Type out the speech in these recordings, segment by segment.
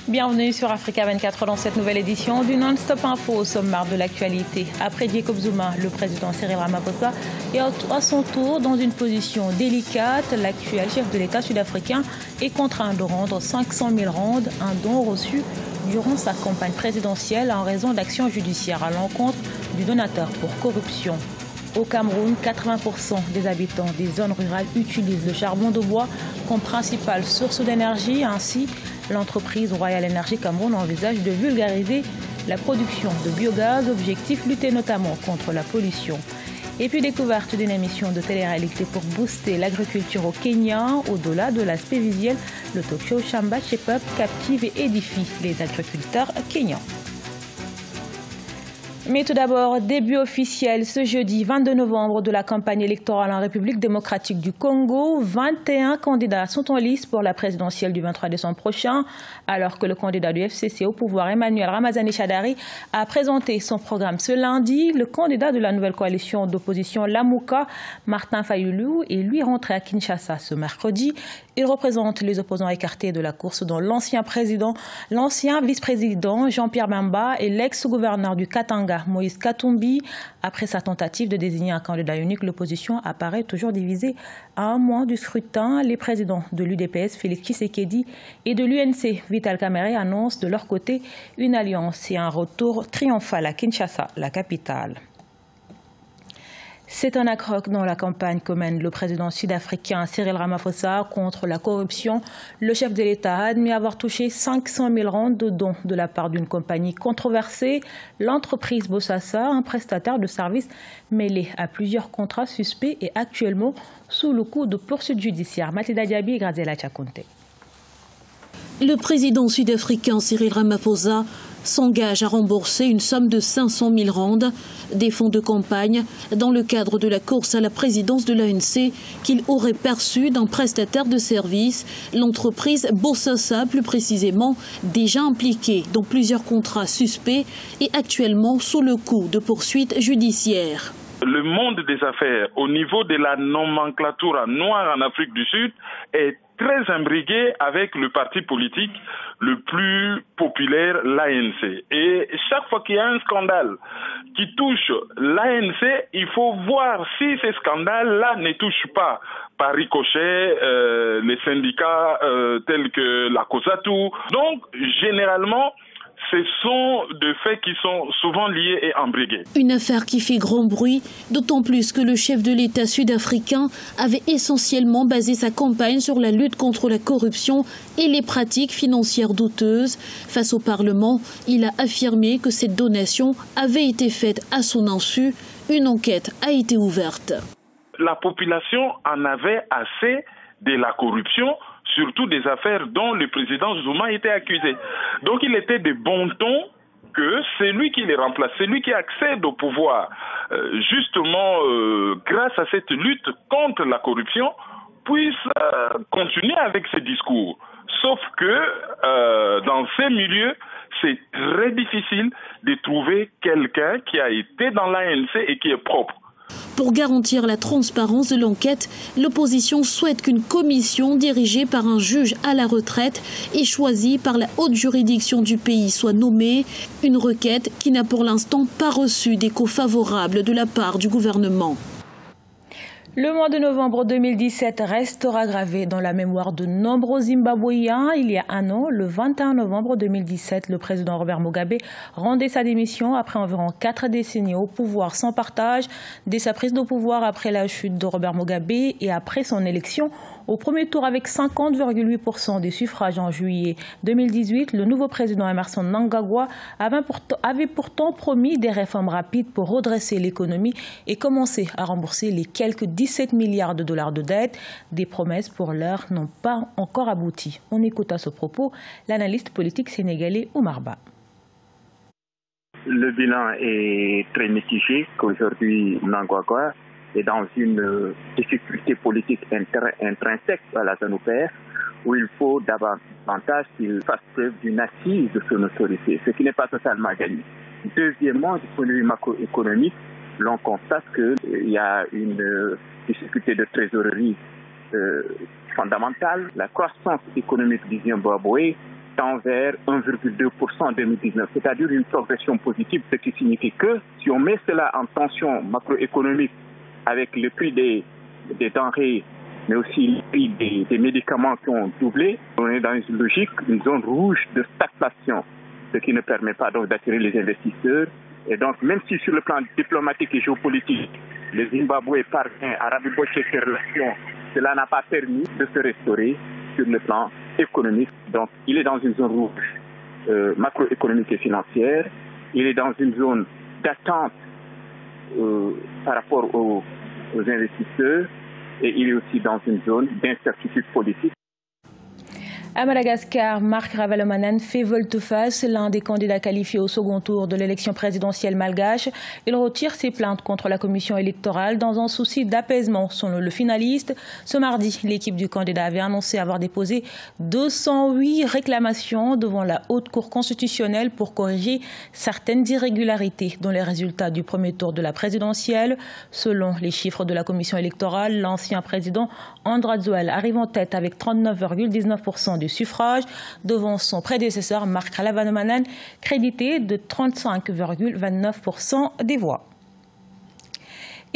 Bienvenue sur Africa 24 dans cette nouvelle édition du Non-Stop Info au sommaire de l'actualité. Après Jacob Zuma, le président Cyril Ramaphosa est à son tour dans une position délicate. L'actuel chef de l'État sud-africain est contraint de rendre 500 000 rand, un don reçu durant sa campagne présidentielle en raison d'actions judiciaires à l'encontre du donateur pour corruption. Au Cameroun, 80% des habitants des zones rurales utilisent le charbon de bois comme principale source d'énergie. Ainsi, l'entreprise Royal Energy Cameroun envisage de vulgariser la production de biogaz, objectif lutter notamment contre la pollution. Et puis découverte d'une émission de télé-réalité pour booster l'agriculture au Kenya. Au-delà de l'aspect visuel, le talk show Shamba Shape Up captive et édifie les agriculteurs kenyans. Mais tout d'abord, début officiel ce jeudi 22 novembre de la campagne électorale en République démocratique du Congo. 21 candidats sont en lice pour la présidentielle du 23 décembre prochain, alors que le candidat du FCC au pouvoir, Emmanuel Ramazani Shadari, a présenté son programme ce lundi. Le candidat de la nouvelle coalition d'opposition Lamuka, Martin Fayulu, est lui rentré à Kinshasa ce mercredi. Il représente les opposants écartés de la course, dont l'ancien vice-président Jean-Pierre Bemba et l'ex-gouverneur du Katanga, Moïse Katumbi. Après sa tentative de désigner un candidat unique, l'opposition apparaît toujours divisée à un mois du scrutin. Les présidents de l'UDPS, Félix Tshisekedi, et de l'UNC, Vital Kamerhe, annoncent de leur côté une alliance et un retour triomphal à Kinshasa, la capitale. C'est un accroc dans la campagne que mène le président sud-africain Cyril Ramaphosa contre la corruption. Le chef de l'État a admis avoir touché 500 000 rand de dons de la part d'une compagnie controversée, l'entreprise Bosasa, un prestataire de services mêlé à plusieurs contrats suspects et actuellement sous le coup de poursuites judiciaires. Mathilda Diaby et Grazela Tchakonte. Le président sud-africain Cyril Ramaphosa s'engage à rembourser une somme de 500 000 rand des fonds de campagne dans le cadre de la course à la présidence de l'ANC qu'il aurait perçu d'un prestataire de services, l'entreprise Bosasa plus précisément, déjà impliquée dans plusieurs contrats suspects et actuellement sous le coup de poursuites judiciaires. Le monde des affaires au niveau de la nomenclature noire en Afrique du Sud est très imbriqué avec le parti politique le plus populaire, l'ANC. Et chaque fois qu'il y a un scandale qui touche l'ANC, il faut voir si ces scandales-là ne touchent pas par ricochet les syndicats tels que la COSATU. Donc, généralement, ce sont des faits qui sont souvent liés et imbriqués. Une affaire qui fait grand bruit, d'autant plus que le chef de l'État sud-africain avait essentiellement basé sa campagne sur la lutte contre la corruption et les pratiques financières douteuses. Face au Parlement, il a affirmé que cette donation avait été faite à son insu. Une enquête a été ouverte. La population en avait assez de la corruption, surtout des affaires dont le président Zuma était accusé. Donc il était de bon ton que celui qui les remplace, celui qui accède au pouvoir, justement grâce à cette lutte contre la corruption, puisse continuer avec ses discours. Sauf que dans ces milieux, c'est très difficile de trouver quelqu'un qui a été dans l'ANC et qui est propre. Pour garantir la transparence de l'enquête, l'opposition souhaite qu'une commission dirigée par un juge à la retraite et choisie par la haute juridiction du pays soit nommée. Une requête qui n'a pour l'instant pas reçu d'écho favorable de la part du gouvernement. Le mois de novembre 2017 restera gravé dans la mémoire de nombreux Zimbabwéens. Il y a un an, le 21 novembre 2017, le président Robert Mugabe rendait sa démission après environ 4 décennies au pouvoir sans partage. Dès sa prise de pouvoir après la chute de Robert Mugabe et après son élection au premier tour avec 50,8% des suffrages en juillet 2018, le nouveau président Emmerson Mnangagwa avait pourtant promis des réformes rapides pour redresser l'économie et commencer à rembourser les quelques 17 milliards de dollars de dette. Des promesses pour l'heure n'ont pas encore abouti. On écoute à ce propos l'analyste politique sénégalais Oumar Ba. Le bilan est très mitigé qu'aujourd'hui Mnangagwa est dans une difficulté politique intrinsèque à la ZANU-PF où il faut davantage qu'il fasse preuve d'une assise de son autorité, ce qui n'est pas totalement gagné. Deuxièmement, du point de vue macroéconomique, l'on constate qu'il y a une difficulté de trésorerie fondamentale. La croissance économique du Zimbabwe tend vers 1,2% en 2019, c'est-à-dire une progression positive, ce qui signifie que si on met cela en tension macroéconomique avec le prix des denrées, mais aussi le prix des médicaments qui ont doublé, on est dans une logique, une zone rouge de stagflation, ce qui ne permet pas donc d'attirer les investisseurs. Et donc, même si sur le plan diplomatique et géopolitique, le Zimbabwe parvient à rabibocher ses relations, cela n'a pas permis de se restaurer sur le plan économique. Donc, il est dans une zone rouge macroéconomique et financière. Il est dans une zone d'attente par rapport aux investisseurs. Et il est aussi dans une zone d'incertitude politique. À Madagascar, Marc Ravalomanane fait volte-face, l'un des candidats qualifiés au second tour de l'élection présidentielle malgache. Il retire ses plaintes contre la commission électorale dans un souci d'apaisement. Selon le finaliste, ce mardi, l'équipe du candidat avait annoncé avoir déposé 208 réclamations devant la Haute Cour constitutionnelle pour corriger certaines irrégularités dans les résultats du premier tour de la présidentielle. Selon les chiffres de la commission électorale, l'ancien président Andradzuel arrive en tête avec 39,19% du suffrage devant son prédécesseur Marc Ravalomanane crédité de 35,29% des voix.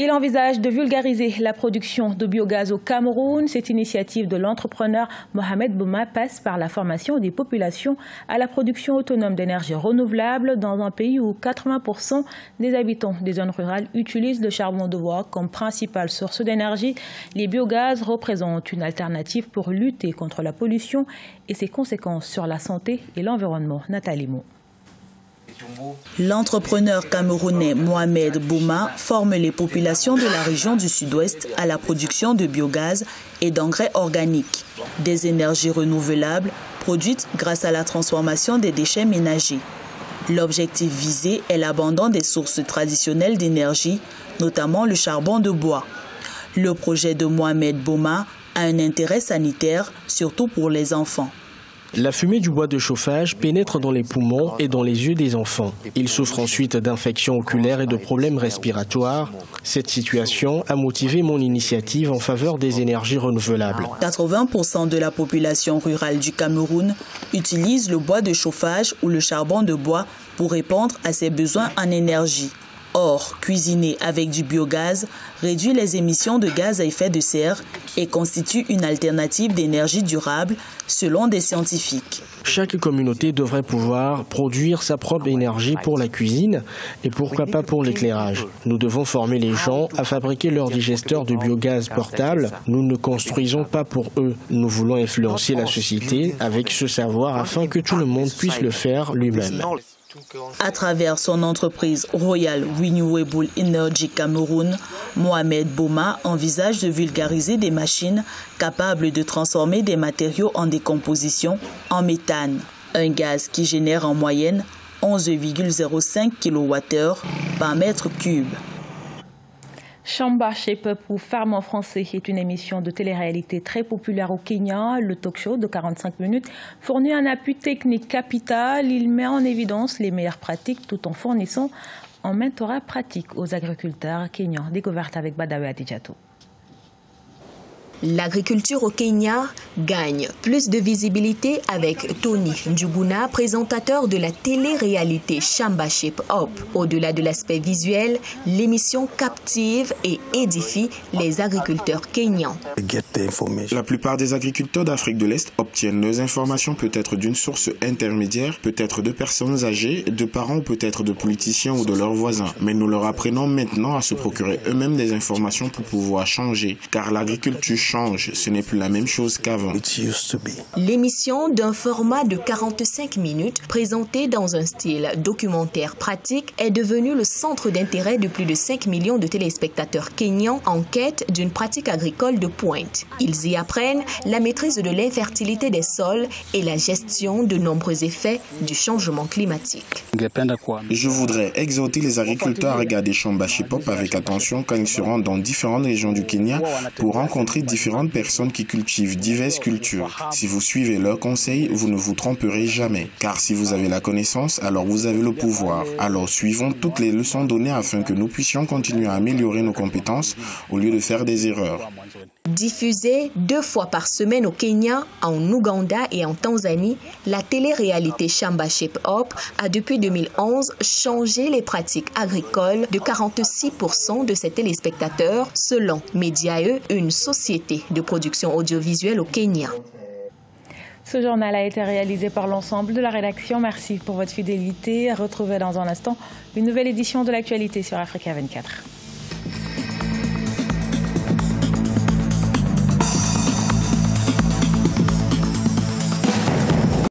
Il envisage de vulgariser la production de biogaz au Cameroun. Cette initiative de l'entrepreneur Mohamed Bouma passe par la formation des populations à la production autonome d'énergie renouvelable dans un pays où 80% des habitants des zones rurales utilisent le charbon de bois comme principale source d'énergie. Les biogaz représentent une alternative pour lutter contre la pollution et ses conséquences sur la santé et l'environnement. Nathalie Mo. L'entrepreneur camerounais Mohamed Bouma forme les populations de la région du sud-ouest à la production de biogaz et d'engrais organiques, des énergies renouvelables produites grâce à la transformation des déchets ménagers. L'objectif visé est l'abandon des sources traditionnelles d'énergie, notamment le charbon de bois. Le projet de Mohamed Bouma a un intérêt sanitaire, surtout pour les enfants. La fumée du bois de chauffage pénètre dans les poumons et dans les yeux des enfants. Ils souffrent ensuite d'infections oculaires et de problèmes respiratoires. Cette situation a motivé mon initiative en faveur des énergies renouvelables. 80% de la population rurale du Cameroun utilise le bois de chauffage ou le charbon de bois pour répondre à ses besoins en énergie. Or, cuisiner avec du biogaz réduit les émissions de gaz à effet de serre et constitue une alternative d'énergie durable, selon des scientifiques. Chaque communauté devrait pouvoir produire sa propre énergie pour la cuisine et pourquoi pas pour l'éclairage. Nous devons former les gens à fabriquer leurs digesteurs de biogaz portables. Nous ne construisons pas pour eux. Nous voulons influencer la société avec ce savoir afin que tout le monde puisse le faire lui-même. À travers son entreprise Royal Renewable Energy Cameroun, Mohamed Bouma envisage de vulgariser des machines capables de transformer des matériaux en décomposition en méthane, un gaz qui génère en moyenne 11,05 kWh par mètre cube. Shamba Shape Up ou Femme en français est une émission de télé-réalité très populaire au Kenya. Le talk-show de 45 minutes fournit un appui technique capital. Il met en évidence les meilleures pratiques tout en fournissant un mentorat pratique aux agriculteurs kenyans. Découverte avec Badawe Adidjatou. L'agriculture au Kenya gagne plus de visibilité avec Tony Njuguna, présentateur de la télé-réalité Shamba Shape Up. Au-delà de l'aspect visuel, l'émission captive et édifie les agriculteurs kenyans. La plupart des agriculteurs d'Afrique de l'Est obtiennent leurs informations peut-être d'une source intermédiaire, peut-être de personnes âgées, de parents ou peut-être de politiciens ou de leurs voisins. Mais nous leur apprenons maintenant à se procurer eux-mêmes des informations pour pouvoir changer, car l'agriculture change, ce n'est plus la même chose qu'avant. L'émission d'un format de 45 minutes, présentée dans un style documentaire pratique, est devenue le centre d'intérêt de plus de 5 millions de téléspectateurs kenyans en quête d'une pratique agricole de pointe. Ils y apprennent la maîtrise de l'infertilité des sols et la gestion de nombreux effets du changement climatique. Je voudrais exhorter les agriculteurs à regarder Shamba Shape Up avec attention quand ils se rendent dans différentes régions du Kenya pour rencontrer différentes personnes qui cultivent diverses cultures. Si vous suivez leurs conseils, vous ne vous tromperez jamais. Car si vous avez la connaissance, alors vous avez le pouvoir. Alors suivons toutes les leçons données afin que nous puissions continuer à améliorer nos compétences au lieu de faire des erreurs. Diffusée 2 fois par semaine au Kenya, en Ouganda et en Tanzanie, la télé-réalité Shamba Shape Up a depuis 2011 changé les pratiques agricoles de 46% de ses téléspectateurs, selon Mediae, une société de production audiovisuelle au Kenya. Ce journal a été réalisé par l'ensemble de la rédaction. Merci pour votre fidélité. Retrouvez dans un instant une nouvelle édition de l'actualité sur Africa 24.